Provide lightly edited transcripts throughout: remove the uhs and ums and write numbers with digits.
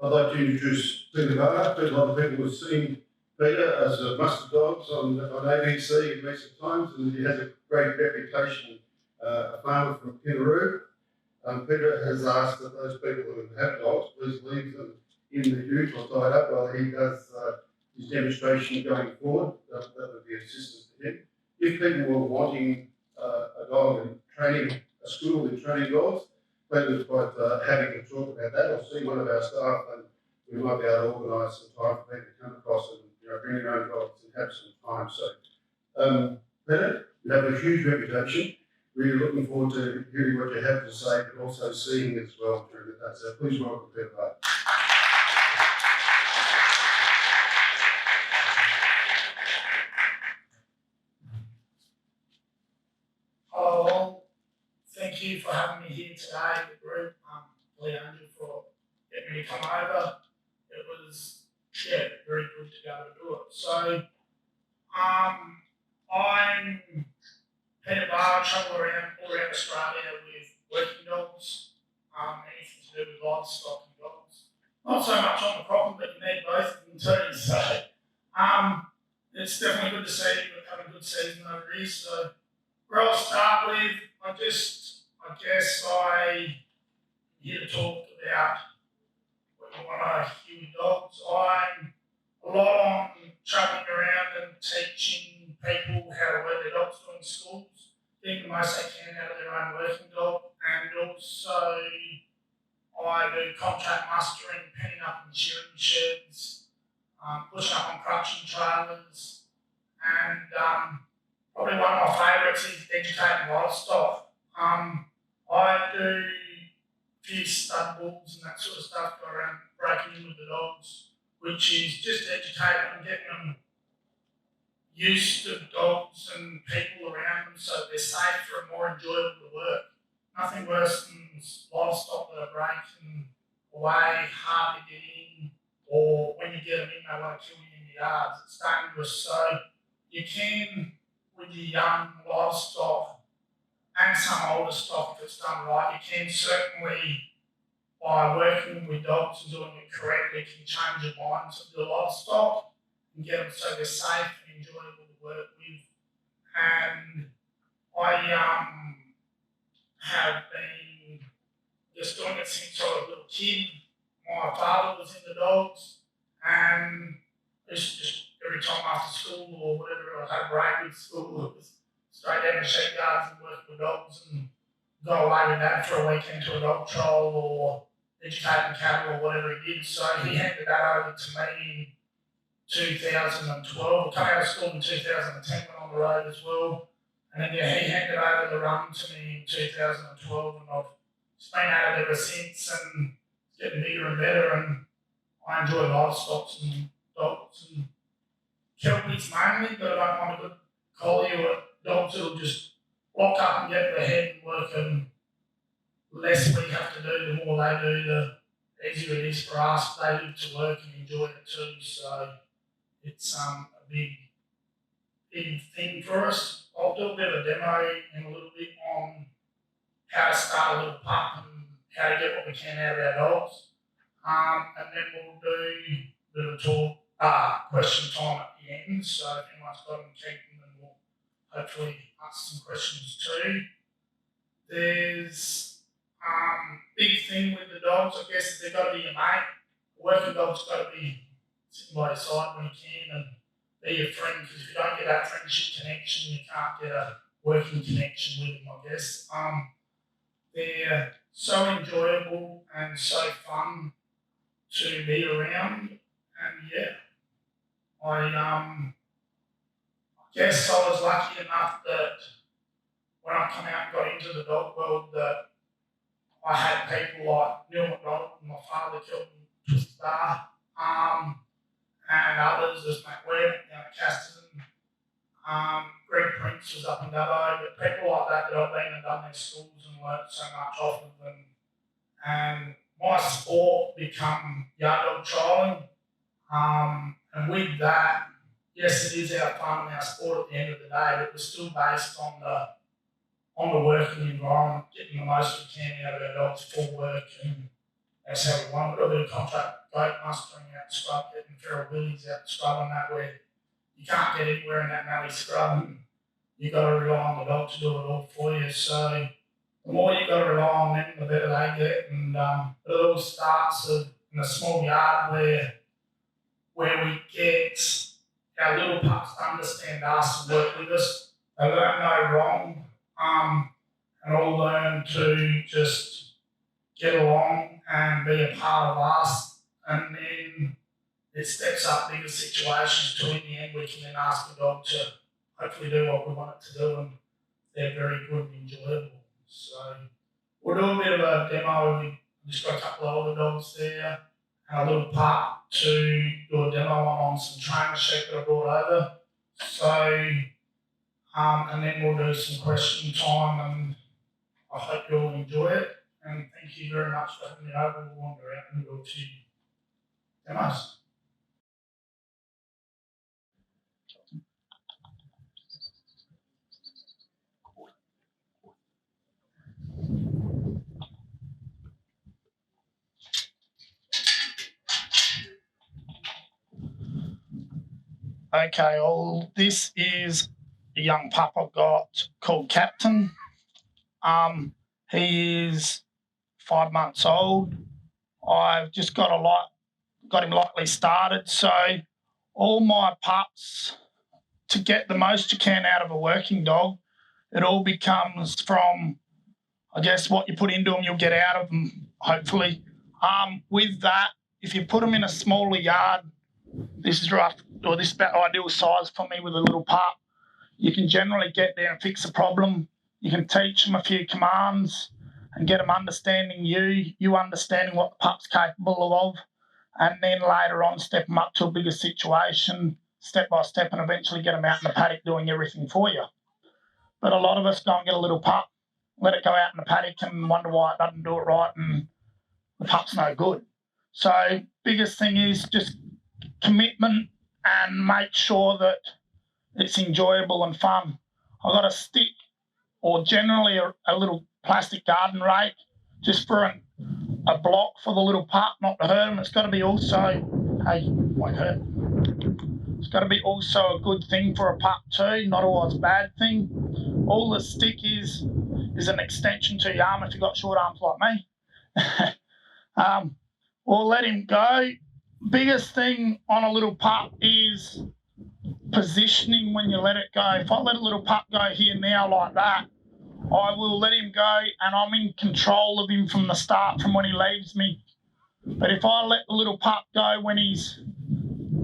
I'd like to introduce Peter Barr. A lot of people have seen Peter as a mustard dogs on ABC in recent times, and he has a great reputation, a farmer from Kinaroo. Peter has asked that those people who have dogs please leave them in the ute or tied up while he does his demonstration going forward. That would be assistance to him. If people were wanting a dog and training, a school in training dogs, Peter was quite happy to talk about that. I'll see one of our staff and we might be able to organise some time for people to come across and bring their own dogs and have some time. So, Peter, you have a huge reputation. Really looking forward to hearing what you have to say, but also seeing as well during the day. So please welcome Peter Barr. Hello all. Thank you for having me here today, the group. Leandra for getting me to come over. It was very good to be able to do it. So I'm Peter Barr, travel around all around Australia with working dogs, anything to do with livestock and dogs. Not so much on the problem, but you need both of them too. So it's definitely good to see we're having a good season over here. So where I'll start with, I guess I'm here to talk about what you want to hear with dogs. I'm a lot on travelling around and teaching people how to work their dogs in schools, getting the most they can out of their own working dog, and also I do contract mustering, penning up in shearing sheds, pushing up on crutching trailers, and probably one of my favourites is educating livestock. I do a few stud bulls and that sort of stuff, go around breaking in with the dogs, which is just educating and getting them used to dogs and people around them so they're safer and more enjoyable to work. Nothing worse than livestock that are breaking away, hard to get in, or when you get them in, they want to kill you in the yards. It's dangerous. So you can, with your young livestock and some older stock, if it's done right, you can certainly, by working with dogs and doing it correctly, can change the minds of the livestock and get them so they're safe and enjoyable to work with. And I have been just doing it since I was a little kid. My father was into dogs, and it's just every time after school or whatever, I had a break with school, it was straight down the sheep yards and work with dogs and go away with that for a weekend to a dog trial or educating cattle or whatever he did. So he handed that over to me in 2012. I came out of school in 2010, went on the road as well. And then he handed over the run to me in 2012, and I've just been at it ever since, and it's getting bigger and better. And I enjoy livestock and dogs and kelpies mainly, but I don't want a good collie or dogs that'll just lock up and get their head and work, and less we have to do, the more they do, the easier it is for us. They live to work and enjoy it too, so it's a big thing for us. I'll do a bit of a demo in a little bit on how to start a little pup and how to get what we can out of our dogs. And then we'll do a bit of a talk, question time at the end. So if anyone's got them, keep them, and we'll hopefully ask some questions too. There's big thing with the dogs, I guess, is they've got to be your mate. A working dog's got to be sitting by your side when you can and be your friend, because if you don't get that friendship connection, you can't get a working connection with them, I guess. They're so enjoyable and so fun to be around, and I guess I was lucky enough that when I come out and got into the dog world, that I had people like Neil McDonald, my father, Kelvin Twisted Barr, and others, there's Matt Webb down at Casterton, Greg Prince was up in Dubbo, but people like that I've been and done their schools and learnt so much off of them. And my sport become yard dog trialling, and with that, yes, it is our fun and our sport at the end of the day, but we're still based on the working environment, getting the most we can out of our dogs for work and That's how we want it. A bit of contract goat mustering out the scrub, getting feral billies out the scrub and that, where you can't get anywhere in that mallee scrub, and you've got to rely on the dog to do it all for you. So the more you've got to rely on them, the better they get. And it all starts in a small yard where we get our little pups to understand us and work with us. They learn no wrong, and all learn to just get along and be a part of us. And then it steps up bigger situations to, in the end, we can then ask the dog to hopefully do what we want it to do, and they're very good and enjoyable. So we'll do a bit of a demo. We just got a couple of older dogs there and a little pup to do a demo on some trainer sheep that I brought over. So, and then we'll do some question time, and I hope you all enjoy it. And thank you very much for having me over. We'll wander out and go to demos. Okay, well, this is a young pup I've got called Captain. He is 5 months old. I've just got him lightly started. So all my pups, to get the most you can out of a working dog, it all becomes from, I guess, what you put into them, you'll get out of them, hopefully. With that, if you put them in a smaller yard, this is rough, or this is about ideal size for me with a little pup, you can generally get there and fix the problem. You can teach them a few commands and get them understanding you understanding what the pup's capable of, and then later on step them up to a bigger situation, step by step, and eventually get them out in the paddock doing everything for you. But a lot of us go and get a little pup, let it go out in the paddock and wonder why it doesn't do it right, and the pup's no good. So biggest thing is just commitment and make sure that it's enjoyable and fun. I've got a stick, or generally a little plastic garden rake, just for a block for the little pup, not to hurt him. It's got to be also, hey, won't hurt. It's got to be also a good thing for a pup too, not always a bad thing. All the stick is an extension to your arm if you've got short arms like me. Or let him go. Biggest thing on a little pup is positioning when you let it go. If I let a little pup go here now like that, I will let him go and I'm in control of him from the start, from when he leaves me. But if I let the little pup go when he's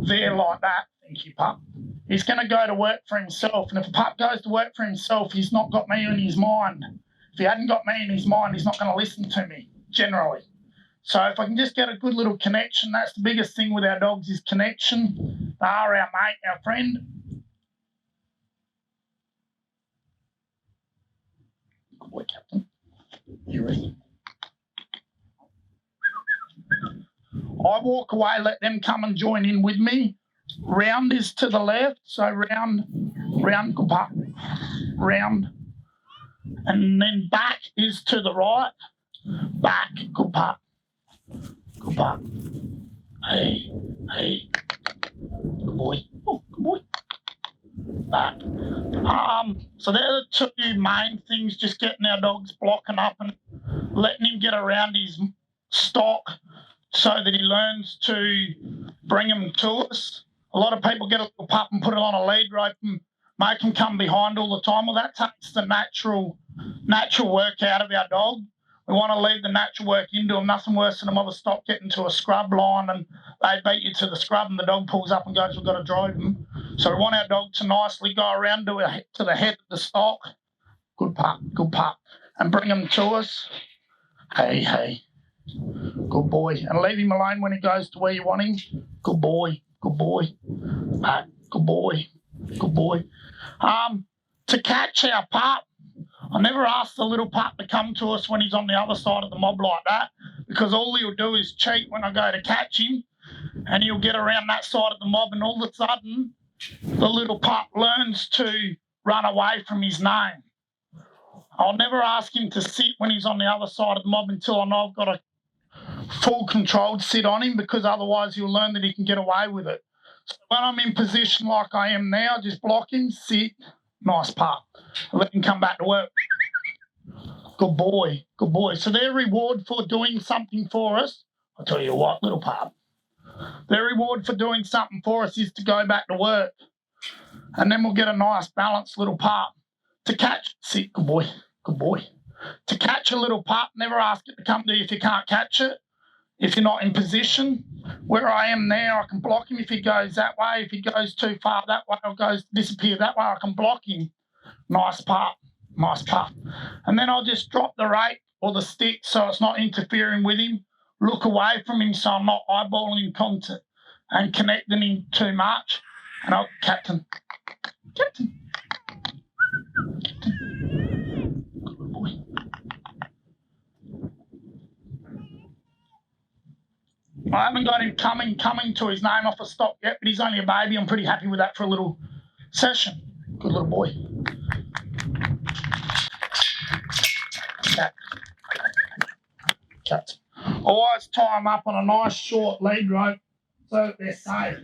there like that, thank you, pup, he's going to go to work for himself. And if a pup goes to work for himself, he's not got me in his mind. If he hadn't got me in his mind, he's not going to listen to me, generally. So if I can just get a good little connection, that's the biggest thing with our dogs, is connection. They are our mate, our friend. Good boy, Captain. You ready? I walk away, let them come and join in with me. Round is to the left, so round, good pup, round. And then back is to the right, back, good pup. Good pup. Hey, good boy. Oh, good boy. Back. So they're the two main things, just getting our dogs blocking up and letting him get around his stock so that he learns to bring him to us. A lot of people get a little pup and put it on a lead rope and make him come behind all the time. Well, that takes the natural work out of our dog. We want to leave the natural work into them. Nothing worse than a mother stop getting to a scrub line and they beat you to the scrub and the dog pulls up and goes, we've got to drive them. So we want our dog to nicely go around to the head of the stock. Good pup, and bring him to us. Hey, good boy. And leave him alone when he goes to where you want him. Good boy. Back, good boy. To catch our pup, I never ask the little pup to come to us when he's on the other side of the mob like that, because all he'll do is cheat when I go to catch him, and he'll get around that side of the mob, and all of a sudden the little pup learns to run away from his name. I'll never ask him to sit when he's on the other side of the mob until I know I've got a full controlled sit on him, because otherwise he'll learn that he can get away with it. So when I'm in position like I am now, just block him, sit, nice pup. Let him come back to work. Good boy, good boy. So their reward for doing something for us, I'll tell you what, little pup, their reward for doing something for us is to go back to work. And then we'll get a nice balanced little pup. To catch, sit, good boy, good boy. To catch a little pup, never ask it to come to you if you can't catch it. If you're not in position, where I am now, I can block him if he goes that way. If he goes too far that way or goes disappear that way, I can block him. Nice pup, nice pup. And then I'll just drop the rake or the stick so it's not interfering with him. Look away from him so I'm not eyeballing him content and connecting him too much. And I'll, Captain. Good boy. I haven't got him coming to his name off a stop yet, but he's only a baby. I'm pretty happy with that for a little session. Good little boy. Cat. Always tie them up on a nice short lead rope so that they're safe.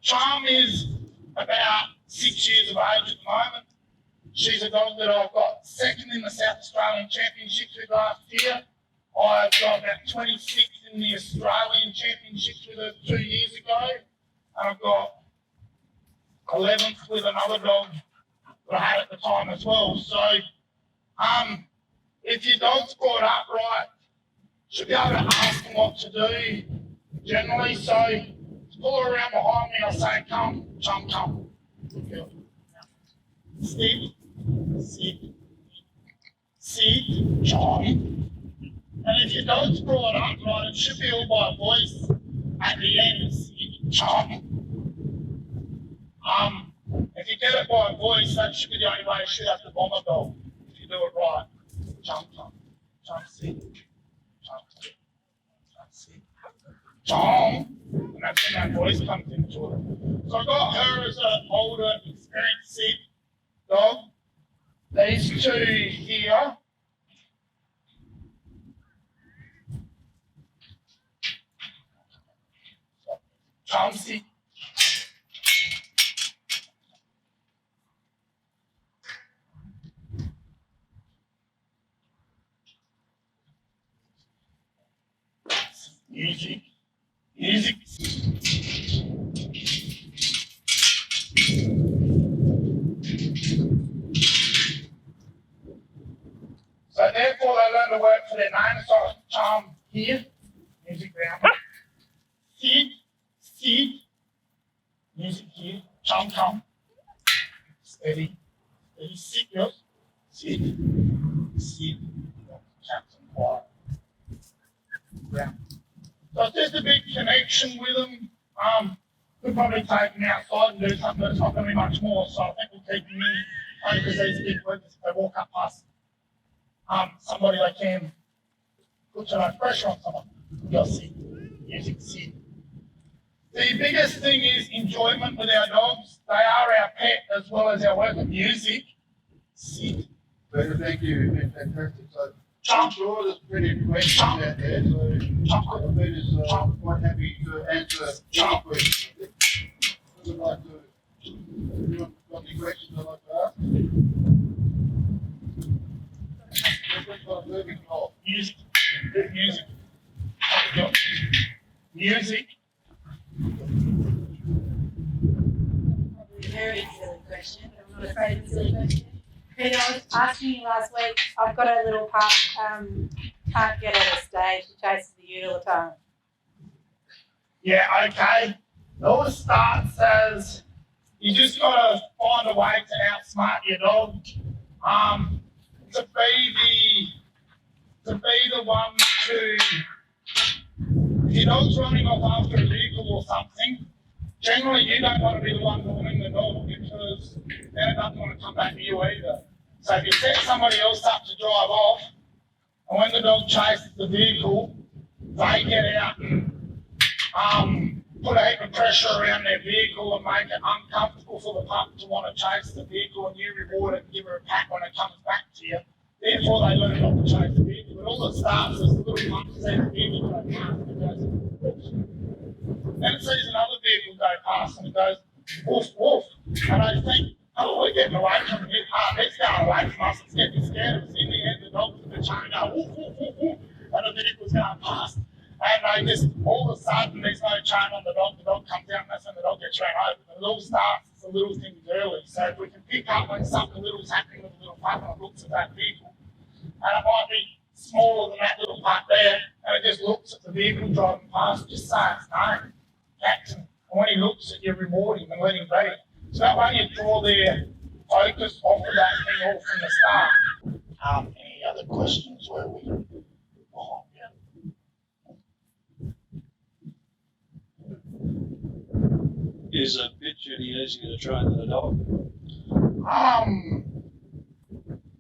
Charm is about 6 years of age at the moment. She's a dog that I've got second in the South Australian Championships with last year. I've got about 26th in the Australian Championships with her 2 years ago. And I've got 11th with another dog that I had at the time as well. So if your dog's brought up right, you should be able to ask them what to do generally. So pull her around behind me, I'll say, come, chum, come. Sit, sit, sit, chum. And if your dog's brought up right, it should be all by voice at the end, sit, chum. If you get it by voice, that should be the only way you should have to bomb a dog. If you do it right. Chum, chum, chum, sit, chum, sit, chum, sit, chum. And that's when that voice comes into it. So I got her as an older, experienced sit dog. These two here. Chum, Music. Music. So therefore they learn to work for their name. So charm here, music down. Sit, sit, music here, chum, chum. Steady, steady, sit, girls. Sit, sit, chaps and quiet. Ground. So it's just a big connection with them. We'll probably take them outside and do something, but it's not going to be much more. So I think we'll keep them in only because these big workers, if they walk up past somebody, they can put too much pressure on someone. You'll see. Music, sit. The biggest thing is enjoyment with our dogs. They are our pet as well as our work of music. Sit. Peter, thank you. Fantastic. So, Chum. I'm sure there's plenty of questions out there, so Peter's quite happy to answer any questions. Who would like to? Anyone got any questions I'd like to ask? We've got a moving call. Music. Music. Music. Very silly question, but I'm not afraid of a silly question. Peter, I was asking you last week, I've got a little pup, can't get her to stay, she chases the ute all the time. Yeah, okay. It all starts as you just got to find a way to outsmart your dog. To be the one to, if your dog's running off after a vehicle or something, generally you don't want to be the one warning the dog because then it doesn't want to come back to you either. So if you set somebody else up to drive off, and when the dog chases the vehicle, they get out and put a heap of pressure around their vehicle and make it uncomfortable for the pup to want to chase the vehicle, and you reward it and give her a pat when it comes back to you. Therefore, they learn not to chase the vehicle. But all it starts is the little pup sees the vehicle go past and it goes, woof. Then it sees another vehicle go past and it goes, woof, woof. And they think, oh, we're getting away from it. It's going away from us. It's getting scared of us. In the end, the dog with the chain go, woof, woof, woof, woof. And the vehicle's going past. And they just, all of a sudden, there's no chain on the dog comes out and that's when the dog gets ran over. But it all starts, it's the little things early. So if we can pick up when something little's happening with a little pup and it looks at that vehicle, and it might be smaller than that little pup there, and it just looks at the vehicle driving past, just say its name, Jackson. And when he looks at you, reward him and let him be. So that way you draw their focus off of that thing all from the start. Any other questions where we behind you? Is a bitch any easier to train than a dog?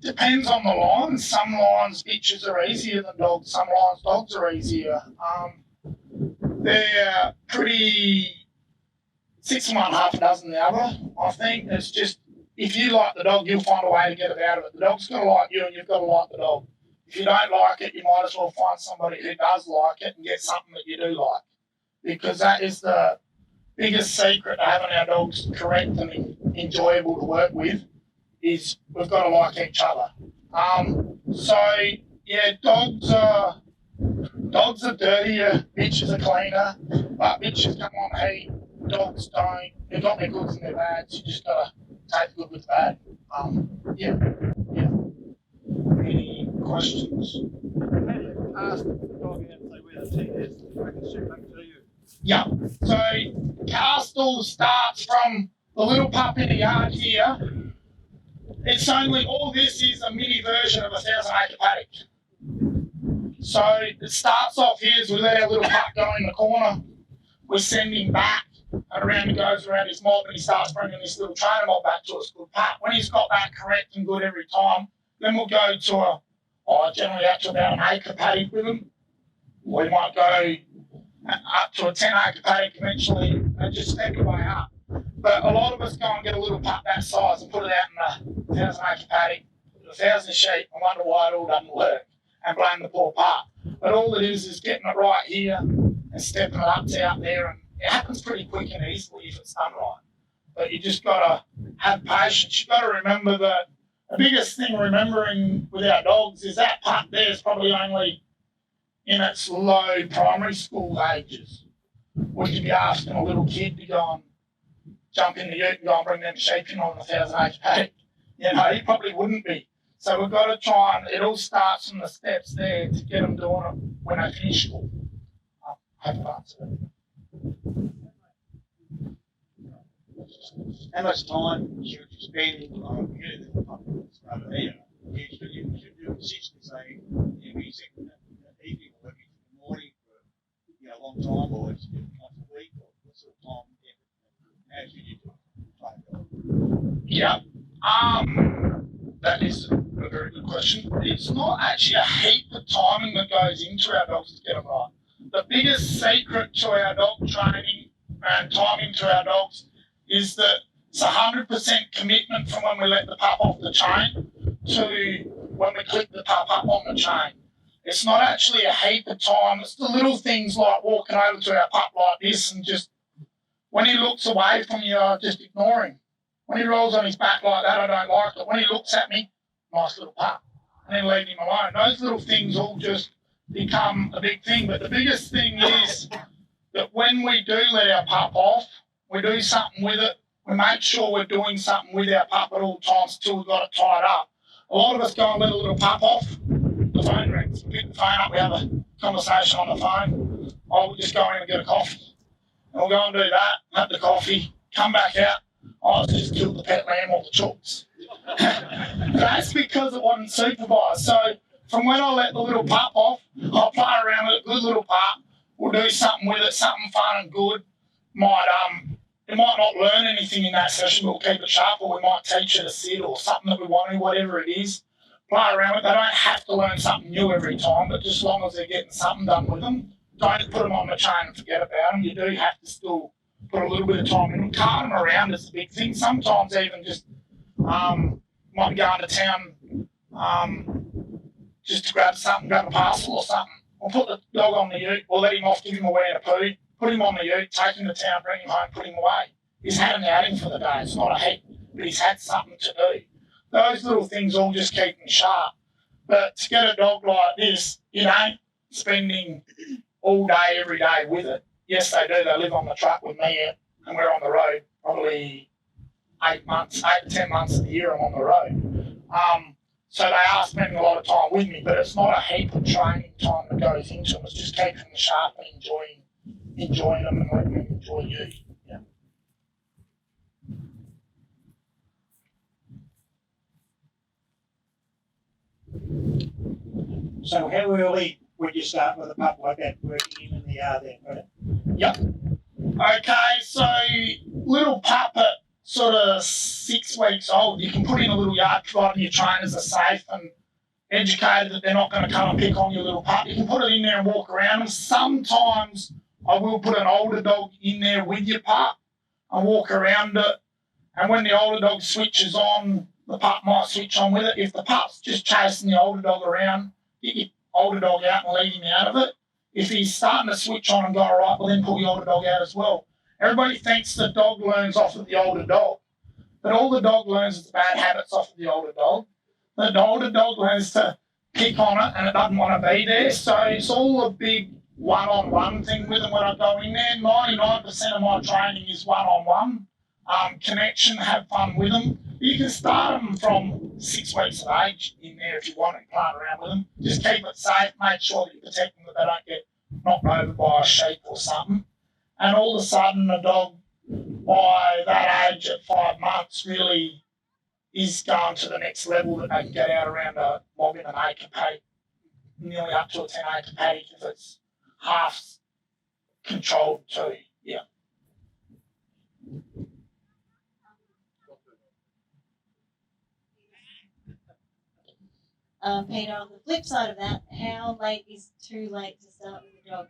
Depends on the lines. Some lines bitches are easier than dogs. Some lines dogs are easier. They're pretty 6 of one, half a dozen the other. I think it's just if you like the dog, you'll find a way to get it out of it. The dog's got to like you, and you've got to like the dog. If you don't like it, you might as well find somebody who does like it and get something that you do like, because that is the biggest secret to having our dogs correct and enjoyable to work with. Is we've got to like each other. So yeah, dogs are dirtier, bitches are cleaner, but bitches come on heat, dogs don't. They've got their goods and their bads. You just gotta take the good with the bad. Yeah. Any questions? Ask the dog out and say where the tea is. I can shoot back to you. Yeah. So Castle starts from the little pup in the yard here. It's only, all this is a mini version of a 1,000-acre paddock. So it starts off here as we let our little pup go in the corner. We send him back, and around he goes around his mob, and he starts bringing this little trainer mob back to us. Good pup. When he's got that correct and good every time, then we'll go to generally up to about an acre paddock with him. We might go up to a 10-acre paddock eventually and just step away up. But a lot of us go and get a little pup that size and put it out in a 1,000-acre paddock, 1,000 sheep, and wonder why it all doesn't work, and blame the poor pup. But all it is getting it right here and stepping it up to out there, and it happens pretty quick and easily if it's done right. But you just got to have patience. You've got to remember that the biggest thing remembering with our dogs is that pup there is probably only in its low primary school ages. Would you be asking a little kid to go and jump in the ute and go and bring them sheep in on the 1,000-acre paddock? You know, he probably wouldn't be. So we've got to try and, it all starts from the steps there to get them doing it when they finish school. I hope I've answered it. How much time should you spend on getting the pup over here? You should do it consistently, say, every second evening or every morning for a long time, or it's once a week, or what sort of time? How should you do it? Yeah. That is a very good question. It's not actually a heap of timing that goes into our dogs to get them right. The biggest secret to our dog training and timing to our dogs is that it's 100% commitment from when we let the pup off the chain to when we click the pup up on the chain. It's not actually a heap of time. It's the little things like walking over to our pup like this and just, when he looks away from you, I just ignore him. When he rolls on his back like that, I don't like it. When he looks at me, nice little pup, and then leave him alone. Those little things all just become a big thing. But the biggest thing is that when we do let our pup off, we do something with it. We make sure we're doing something with our pup at all times until we've got it tied up. A lot of us go and let a little pup off. The phone rings. We pick the phone up. We have a conversation on the phone. We'll just go in and get a coffee. And we'll go and do that, have the coffee, come back out. Let's just kill the pet lamb or the chooks. That's because it wasn't supervised. So from when I let the little pup off, I'll play around with it, good little pup. We'll do something with it, something fun and good. It might not learn anything in that session, but we'll keep it sharp, or we might teach it to sit or something that we want to, whatever it is. Play around with it. They don't have to learn something new every time, but just as long as they're getting something done with them, don't put them on the chain and forget about them. You do have to still put a little bit of time in. Cart them around is a big thing. Sometimes even just might be going to town just to grab something, grab a parcel or something. Or put the dog on the ute, or let him off, give him a wee and a poo, put him on the ute, take him to town, bring him home, put him away. He's had an outing for the day. It's not a heap, but he's had something to do. Those little things all just keep him sharp. But to get a dog like this, it ain't spending all day, every day with it. Yes, they do. They live on the truck with me, and we're on the road probably 8 to 10 months of the year I'm on the road. So they are spending a lot of time with me, but it's not a heap of training time that goes into them. It's just keeping them sharp and enjoying them and letting them enjoy you. Yeah. So how early would you start with a pup like that, working him in the yard there, right? Yep. Okay, so little pup at sort of 6 weeks old, you can put in a little yard, providing your trainers are safe and educated that they're not going to come and pick on your little pup. You can put it in there and walk around them. Sometimes I will put an older dog in there with your pup and walk around it. And when the older dog switches on, the pup might switch on with it. If the pup's just chasing the older dog around, get your older dog out and lead him out of it. If he's starting to switch on and go all right, well then pull the older dog out as well. Everybody thinks the dog learns off of the older dog, but all the dog learns is the bad habits off of the older dog. The older dog learns to pick on it and it doesn't want to be there, so it's all a big one-on-one thing with them when I go in there. 99% of my training is one-on-one. Connection, have fun with them. You can start them from 6 weeks of age in there if you want to play around with them. Just keep it safe, make sure that you protect them, that they don't get knocked over by a sheep or something. And all of a sudden, a dog by that age at 5 months really is going to the next level that they can get out around a mob in an acre paddock, nearly up to a 10-acre paddock if it's half controlled too. Yeah. Peter, on the flip side of that, how late is too late to start with a dog?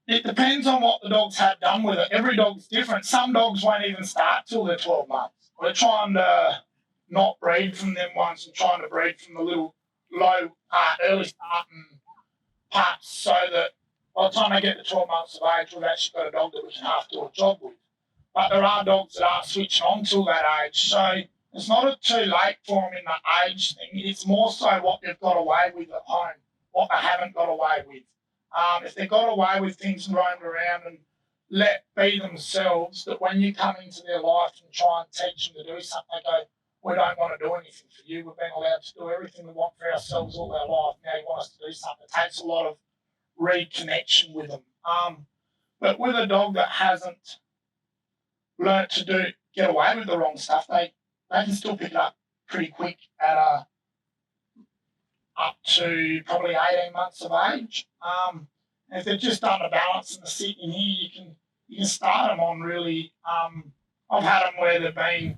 It depends on what the dogs have done with it. Every dog's different. Some dogs won't even start till they're 12 months. We're trying to not breed from them ones and trying to breed from the little low, early starting pups so that by the time they get to 12 months of age, we've actually got a dog that we can half do a job with. But there are dogs that aren't switching on till that age. So it's not too late for them in the age thing. It's more so what they've got away with at home, what they haven't got away with. If they got away with things and roamed around and let be themselves, that when you come into their life and try and teach them to do something, they go, we don't want to do anything for you. We've been allowed to do everything we want for ourselves all our life. Now you want us to do something. It takes a lot of reconnection with them. But with a dog that hasn't learnt to get away with the wrong stuff, they can still pick it up pretty quick at up to probably 18 months of age. And if they've just done the balance and the sit in here, you can start them on really. I've had them where they've been,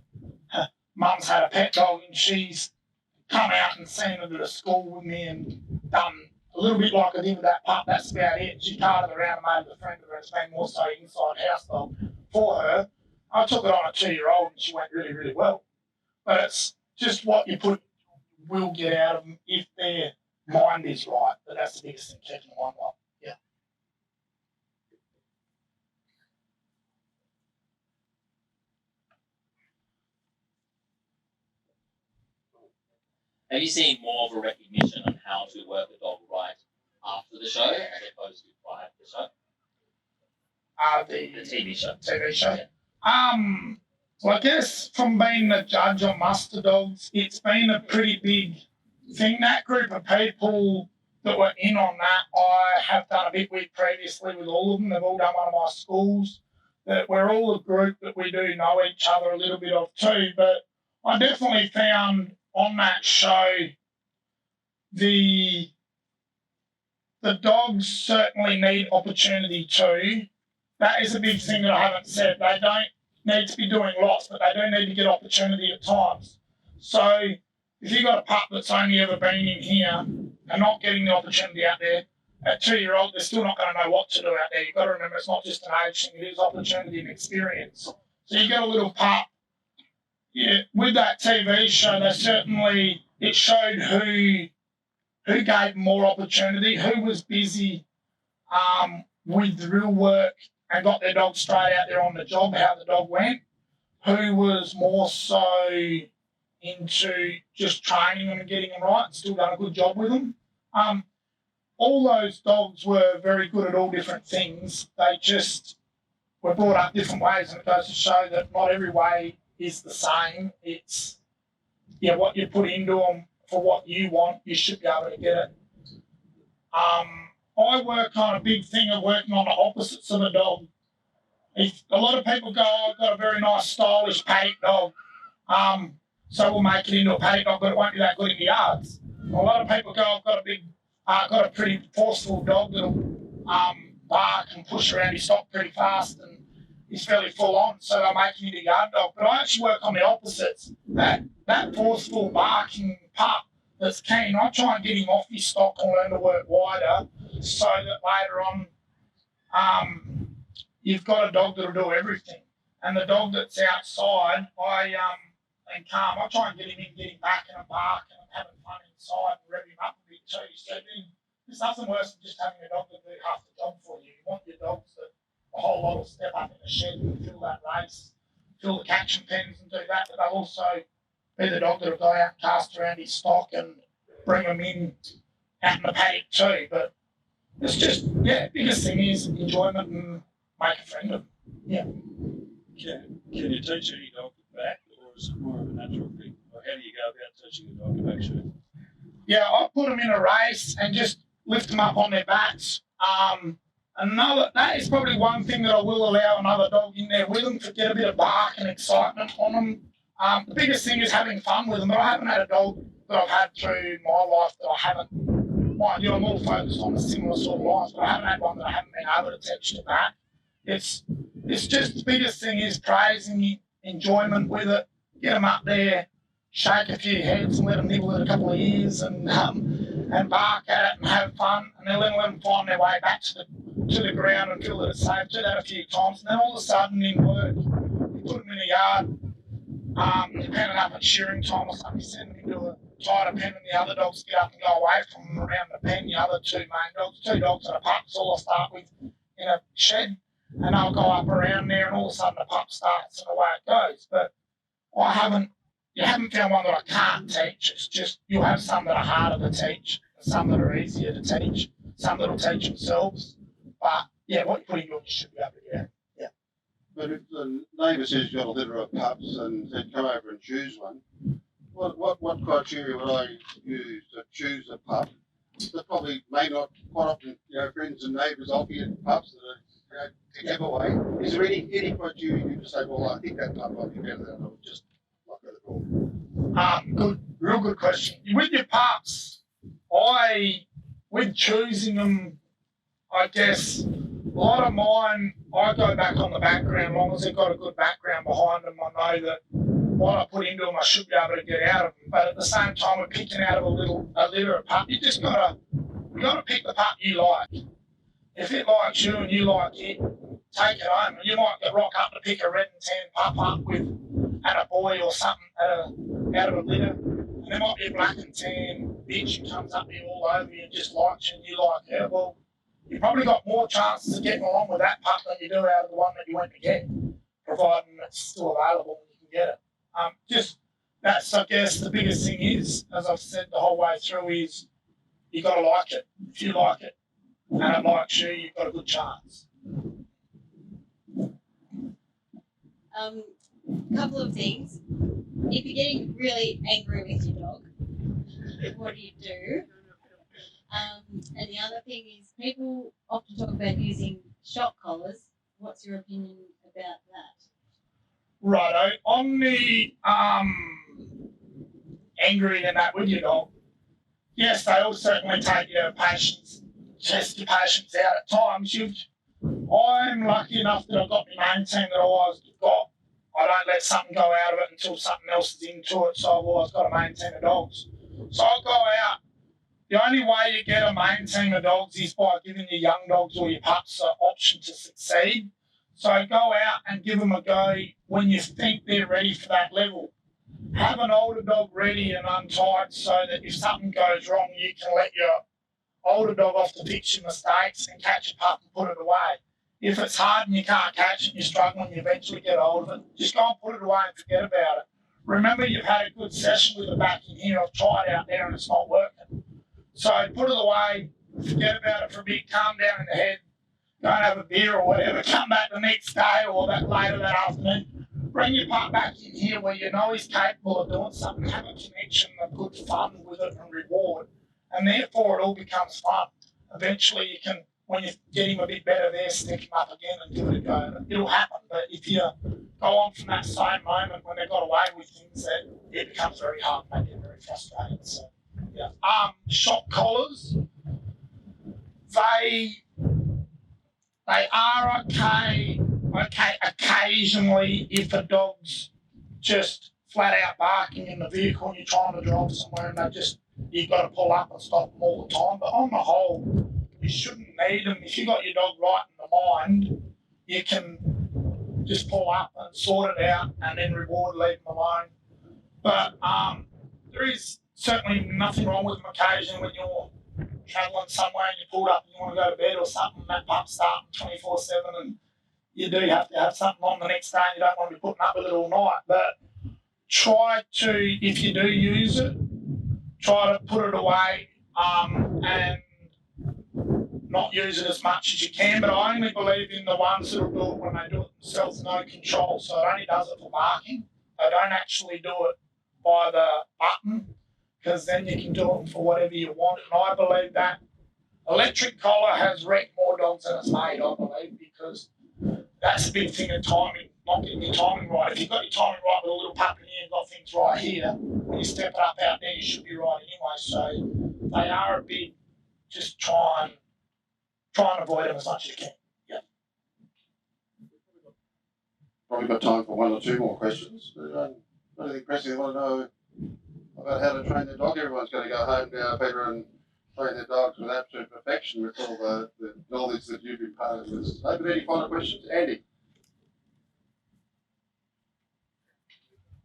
mum's had a pet dog and she's come out and seen it at a school with me and done a little bit like I did with that pup. That's about it. She carted it around and made it a friend of her. It's been more so inside house dog for her. I took it on a 2-year-old and she went really, really well. But it's just what you will get out of them if their mind is right. But that's the biggest thing, keeping one right. Yeah. Have you seen more of a recognition on how to work a dog right after the show as opposed to prior to the show? The TV show. TV show. Yeah. Well, I guess from being the judge on muster dogs, it's been a pretty big thing. That group of people that were in on that, I have done a bit with previously with all of them. They've all done one of my schools. That we're all a group that we do know each other a little bit of too. But I definitely found on that show the dogs certainly need opportunity too. That is a big thing that I haven't said. They don't need to be doing lots, but they do need to get opportunity at times. So if you've got a pup that's only ever been in here and not getting the opportunity out there. At 2-year-old, they're still not going to know what to do out there. You've got to remember it's not just an age thing, it is opportunity and experience. So you get a little pup. Yeah, with that TV show, it showed who gave more opportunity, who was busy with the real work and got their dog straight out there on the job, how the dog went, who was more so into just training them and getting them right and still done a good job with them. All those dogs were very good at all different things. They just were brought up different ways, and it goes to show that not every way is the same. It's what you put into them for what you want, you should be able to get it. I work on a big thing of working on the opposites of a dog. If a lot of people go, I've got a very nice, stylish paddock dog, so we'll make it into a paddock dog, but it won't be that good in the yards. A lot of people go, I've got a pretty forceful dog that'll bark and push around his stock pretty fast, and he's fairly full on, so they'll make him into a yard dog. But I actually work on the opposites. That forceful barking pup that's keen, I try and get him off his stock and learn to work wider, so that later on, you've got a dog that'll do everything. And the dog that's outside, and calm, I try and get him in, get him back in a bark and having fun inside and rev him up a bit too. So there's nothing worse than just having a dog that do half the job for you. You want your dogs that a whole lot will step up in the shed and fill that race, fill the catching pens and do that, but they'll also be the dog that'll go out and cast around his stock and bring them in out in the paddock too. But it's just, biggest thing is enjoyment and make a friend of them. Yeah. Can you teach any dog to back, or is it more of a natural thing? Or how do you go about teaching a dog to back shoot? Yeah, I put them in a race and just lift them up on their backs. That is probably one thing that I will allow another dog in there with them to get a bit of bark and excitement on them. The biggest thing is having fun with them, but I haven't had a dog that I've had through my life that I haven't. Mind you, I'm all focused on a similar sort of life, but I haven't had one that I haven't been able to teach to back. It's just the biggest thing is praising, enjoyment with it, get them up there, shake a few heads and let them nibble at a couple of ears and bark at it and have fun, and then let them find their way back to the ground and feel that it's safe. Do that a few times, and then all of a sudden in work, you put them in a yard, you pen it up at shearing time or something, you send them into a tighter pen, and the other dogs get up and go away from them around the pen, the other two main dogs, 2 dogs and a pup, so I'll start with in a shed, and I'll go up around there, and all of a sudden the pup starts and away it goes. But you haven't found one that I can't teach. It's just you'll have some that are harder to teach, and some that are easier to teach, some that will teach themselves. But what you put in, you should be able to get. Yeah. But if the neighbour says you've got a litter of pups and said come over and choose one, what criteria would I use to choose a pup? That probably may not quite often, friends and neighbours offer you pups that are to give away. Is there any criteria you just say, well, I think that pup might be better than I would just not go to the ball? Real good question. With your pups, with choosing them, I guess a lot of mine, I go back on the background. As long as they've got a good background behind them, I know that what I put into them, I should be able to get out of them. But at the same time, we're picking out of a litter of pup. You just gotta pick the pup you like. If it likes you and you like it, take it home. You might rock up to pick a red and tan pup up and a boy or something out of a litter, and there might be a black and tan bitch who comes up here all over you and just likes you and you like her. Well, you've probably got more chances of getting along with that pup than you do out of the one that you went to get, providing it's still available and you can get it. That's, I guess, the biggest thing is, as I've said the whole way through, is you got to like it. If you like it and it likes you, you've got a good chance. Couple of things. If you're getting really angry with your dog, what do you do? And the other thing is, people often talk about using shock collars. What's your opinion about that? Righto. On the angry and that with your dog, yes, they will certainly take your patience, test your patience out at times. I'm lucky enough that I've got my main team that I've always got. I don't let something go out of it until something else is into it, so I've always got a main team of dogs. So I'll go out The only way you get a main team of dogs is by giving your young dogs or your pups an option to succeed. So go out and give them a go when you think they're ready for that level. Have an older dog ready and untied so that if something goes wrong, you can let your older dog off to fix your mistakes and catch a pup and put it away. If it's hard and you can't catch it and you're struggling, you eventually get hold of it. Just go and put it away and forget about it. Remember, you've had a good session with it back in here. I've tried out there and it's not working. So put it away, forget about it for a bit, calm down in the head, go and have a beer or whatever, come back the next day or that later that afternoon. Bring your pup back in here where you know he's capable of doing something, have a connection, a good fun with it and reward. And therefore it all becomes fun. Eventually you can, when you get him a bit better there, step him up again and give it a go. It'll happen. But if you go on from that same moment when they got away with things, it becomes very hard and they get very frustrated. So yeah. Shock collars, they are okay occasionally if a dog's just flat out barking in the vehicle and you're trying to drive somewhere and you've got to pull up and stop them all the time. But on the whole, you shouldn't need them. If you've got your dog right in the mind, you can just pull up and sort it out and then reward, leave them alone. But there is certainly nothing wrong with them occasionally when you're travelling somewhere and you pulled up and you want to go to bed or something, and that pup's starting 24/7 and you do have to have something on the next day and you don't want to be putting up with it all night. But try to, if you do use it, try to put it away and not use it as much as you can. But I only believe in the ones that will do it when they do it themselves, no control. So it only does it for barking. They don't actually do it by the button, because then you can do it for whatever you want. And I believe that electric collar has wrecked more dogs than it's made, I believe, because that's a big thing of timing, not getting your timing right. If you've got your timing right with a little pup in here and got things right here, when you step it up out there, you should be right anyway. So they are a big, just try and avoid them as much as you can. Yeah. Probably got time for one or two more questions. Anything pressing they want to know about how to train their dog? Everyone's going to go home now, Peter, and train their dogs with absolute perfection with all the knowledge that you've imparted with us. But any final questions? Andy?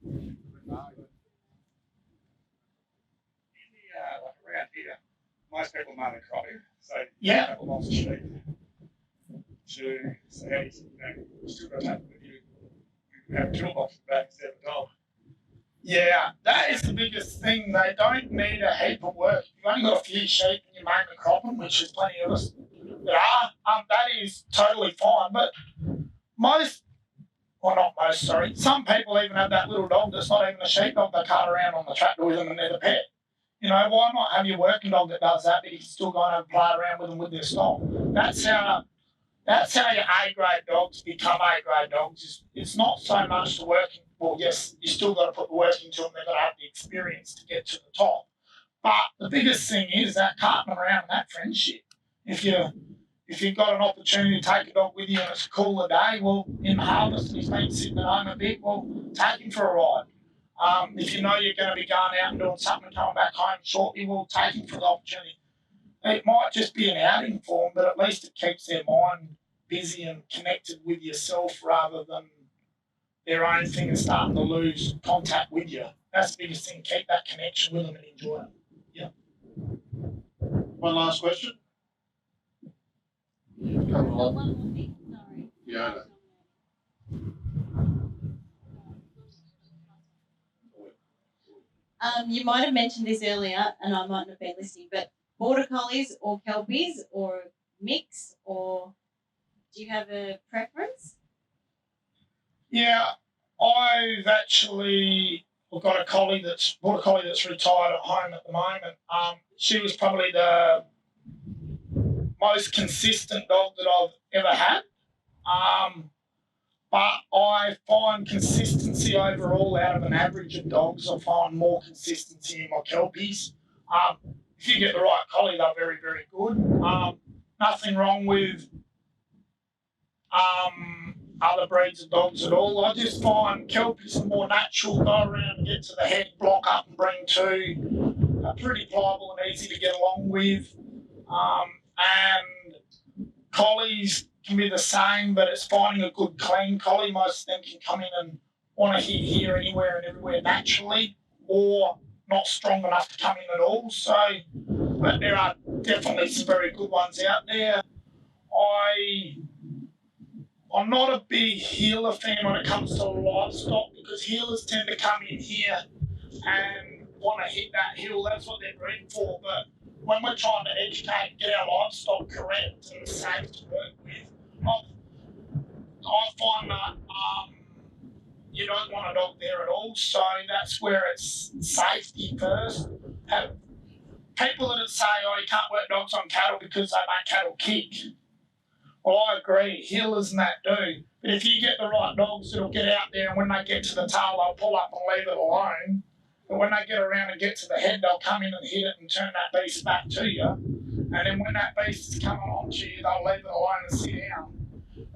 Like around here, most people mow and crop, so Yeah. a couple miles of sheep. So how do you still got to take with you? You have a toolbox in the back instead of a dog. Yeah, that is the biggest thing. They don't need a heap of work. You've only got a few sheep and you're mainly cropping, which is plenty of us that are. That is totally fine. But some people even have that little dog that's not even a sheepdog they cart around on the tractor with them and they're the pet. You know, why not have your working dog that does that, but you can still go and have a play around with them with their stock? That's how your A-grade dogs become A-grade dogs. It's not so much the working. Well, yes, you still got to put the work into them. They've got to have the experience to get to the top. But the biggest thing is that carting them around and that friendship. If you've got an opportunity to take a dog with you and it's a cooler day, well, in the harvest and he's been sitting at home a bit, well, take him for a ride. If you know you're going to be going out and doing something and coming back home shortly, well, take him for the opportunity. It might just be an outing for them, but at least it keeps their mind busy and connected with yourself rather than their own thing and starting to lose contact with you. That's the biggest thing. Keep that connection with them and enjoy it. Yeah. One last question. Come along. One more thing, sorry. Fiona. You might have mentioned this earlier, and I mightn't have been listening, but border collies or kelpies or mix, or do you have a preference? Yeah, I've actually got a border collie that's retired at home at the moment. She was probably the most consistent dog that I've ever had. But I find consistency overall out of an average of dogs. I find more consistency in my kelpies. If you get the right collie, they're very, very good. Nothing wrong with other breeds of dogs at all. I just find kelpies are more natural, go around and get to the head, block up and bring two. are pretty pliable and easy to get along with. And collies can be the same, but it's finding a good clean collie. Most of them can come in and want to hit here, anywhere, and everywhere naturally, or not strong enough to come in at all. So, but there are definitely some very good ones out there. I'm not a big healer fan when it comes to livestock, because healers tend to come in here and want to hit that hill. That's what they're bred for. But when we're trying to educate, get our livestock correct and safe to work with, I find that you don't want a dog there at all. So that's where it's safety first. Have people that say, oh, you can't work dogs on cattle because they make cattle kick. Well, I agree, healers and that do. But if you get the right dogs, it'll get out there, and when they get to the tail, they'll pull up and leave it alone. But when they get around and get to the head, they'll come in and hit it and turn that beast back to you. And then when that beast is coming on to you, they'll leave it alone and sit down.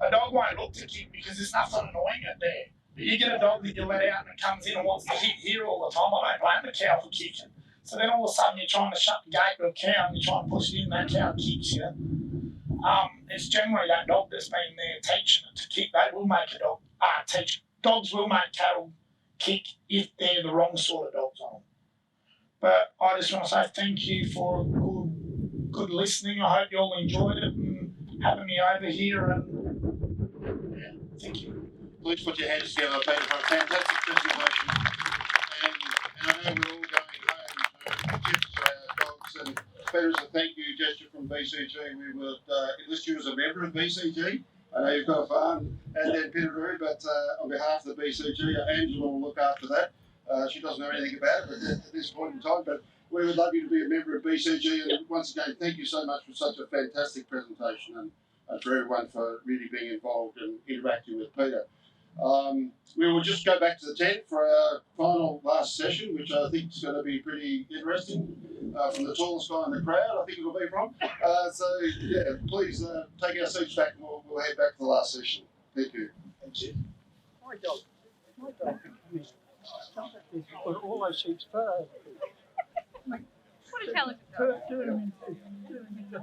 A dog won't look to kick because there's nothing annoying it there. But you get a dog that you let out and it comes in and wants to hit here all the time, I don't blame the cow for kicking. So then all of a sudden you're trying to shut the gate to a cow and you're trying to push it in, that cow kicks you. It's generally that dog that's been there teaching it to kick. They will make a dog teach. Dogs will make cattle kick if they're the wrong sort of dogs on them. But I just want to say thank you for good listening. I hope you all enjoyed it and having me over here. And yeah, thank you. Please put your hands together, Peter, for a fantastic presentation. And I know we're all going home to gift our dogs. And Peter, as a thank you gesture from BCG, we would enlist you as a member of BCG. I know you've got a farm and then Pinaroo, but on behalf of the BCG, Angela will look after that. She doesn't know anything about it at this point in time, but we would love you to be a member of BCG. And once again, thank you so much for such a fantastic presentation and for everyone for really being involved and interacting with Peter. We will just go back to the tent for our final last session, which I think is going to be pretty interesting. From the tallest guy in the crowd, I think it'll be from. So yeah, please take our seats back and we'll head back to the last session. Thank you. Thank you. My dog. He's got all those sheep's fur. What a talented dog. Do him in the